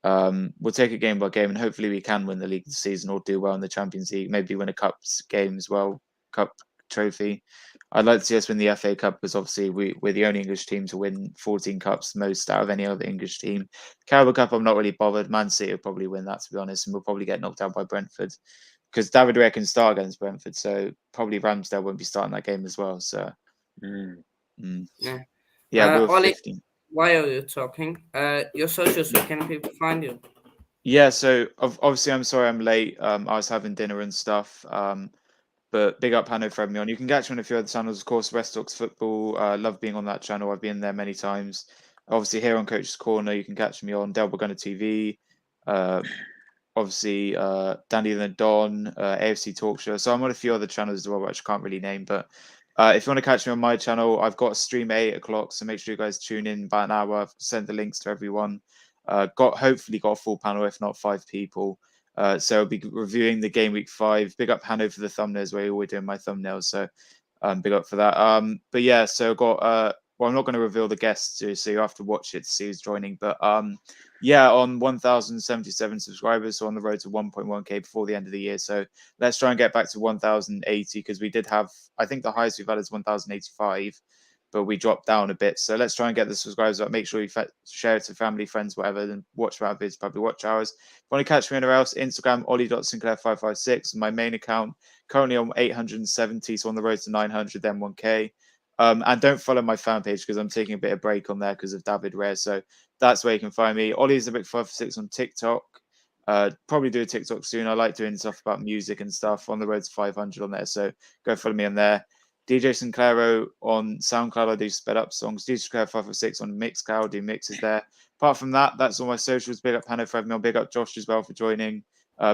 we'll take it game by game, and hopefully we can win the league this season or do well in the Champions League. Maybe win a cup game as well, cup trophy. I'd like to see us win the FA Cup, because obviously we're the only English team to win 14 cups, most out of any other English team. Carabao Cup, I'm not really bothered. Man City will probably win that, to be honest, and we'll probably get knocked out by Brentford, because David Raya can start against Brentford, so probably Ramsdale won't be starting that game as well. So yeah, we're Ollie, 15. why are you talking? Your socials, where can people find you? Yeah, so obviously I'm sorry I'm late. I was having dinner and stuff. But big up Hanno for having me on. You can catch me on a few other channels, of course, Restox Football. Love being on that channel. I've been there many times. Obviously, here on Coach's Corner, you can catch me on Delbert Gunner TV. Obviously, Dandy and the Don, AFC Talk Show. So I'm on a few other channels as well, which I can't really name. But if you want to catch me on my channel, I've got a stream at 8 o'clock. So make sure you guys tune in about an hour. I've sent the links to everyone. Hopefully got a full panel, if not 5 people. So I'll be reviewing the game week 5. Big up Hanno for the thumbnails, where you're always doing my thumbnails. So big up for that. But yeah, so got well, I'm not going to reveal the guests, so you have to watch it to see who's joining. But yeah, on 1,077 subscribers, so on the road to 1.1k before the end of the year. So let's try and get back to 1,080, because we did have, I think the highest we've had is 1,085. But we dropped down a bit. So let's try and get the subscribers up. Make sure you share it to family, friends, whatever, and watch our vids, probably watch hours. If you want to catch me anywhere else, Instagram, ollie.sinclair556. My main account, currently on 870, so on the road to 900, then 1K. And don't follow my fan page, because I'm taking a bit of break on there because of David Rare. So that's where you can find me. Ollie's a big 556 on TikTok. Probably do a TikTok soon. I like doing stuff about music and stuff, on the road to 500 on there. So go follow me on there. DJ Sinclairo on SoundCloud, I do sped up songs. DJ Sinclairo 556 on Mixcloud, do mixes there. Apart from that, that's all my socials. Big up Hannah for having me on. Big up Josh as well for joining.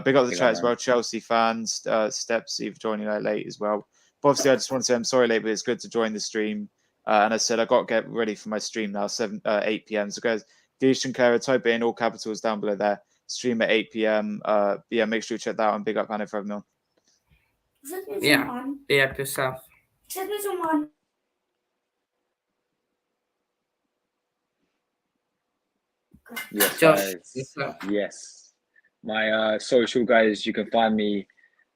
Big up the chat as well. Chelsea fans, Steps for joining late as well. But obviously, I just want to say I'm sorry late, but it's good to join the stream. And I said I got to get ready for my stream now, 8 p.m. So guys, DJ Sinclairo, type it in all capitals down below there. Stream at 8 p.m. Yeah, make sure you check that out. And big up Hannah for having me on. Yeah, be up yourself. Yes, Josh, guys. Yes. My social, guys, you can find me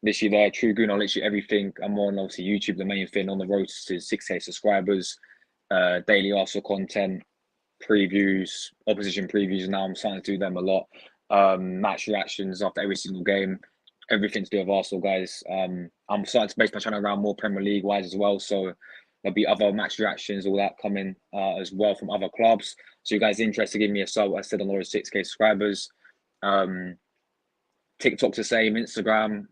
literally there, True Goon on literally everything. I'm on obviously YouTube, the main thing, on the road to 6K subscribers, daily Arsenal content, previews, opposition previews. Now I'm starting to do them a lot. Match reactions after every single game, everything to do with Arsenal, guys. I'm starting to base my channel around more Premier League wise as well. So there'll be other match reactions, all that coming as well from other clubs. So you guys interested, give me a sub. I said on the road to 6K subscribers. TikTok's the same, Instagram,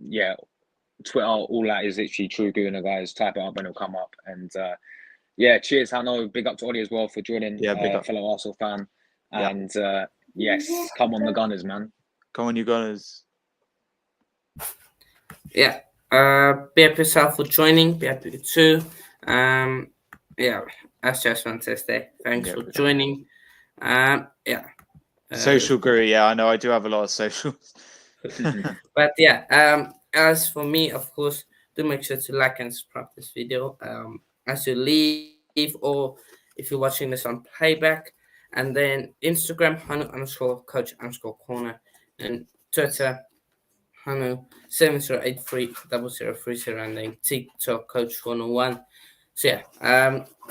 Yeah, Twitter, all that is literally True Guna, guys. Type it up and it'll come up. And yeah, cheers, Hano. Big up to Ollie as well for joining. Yeah, big up. Fellow Arsenal fan. Yeah. And yes, come on the Gunners, man. Come on, you Gunners. Yeah. Be happy yourself for joining. Be happy too. Yeah, that's just fantastic. Thanks for joining. Yeah. Social guru, yeah, I know I do have a lot of socials. But yeah, as for me, of course, do make sure to like and subscribe this video as you leave, or if you're watching this on playback. And then Instagram, Hanu_coach_corner, and Twitter, Hanu70830030, and then TikTok, Coach101. So yeah,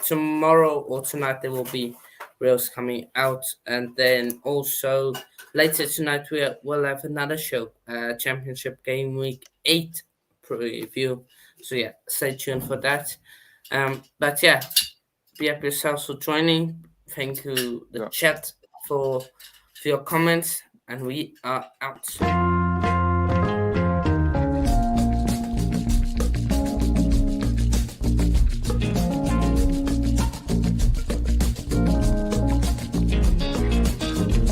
tomorrow or tonight there will be reels coming out, and then also later tonight we'll have another show, Championship Game Week 8 preview. So yeah, stay tuned for that. But yeah, be happy yourselves for joining. Thank you the chat for your comments, and we are out.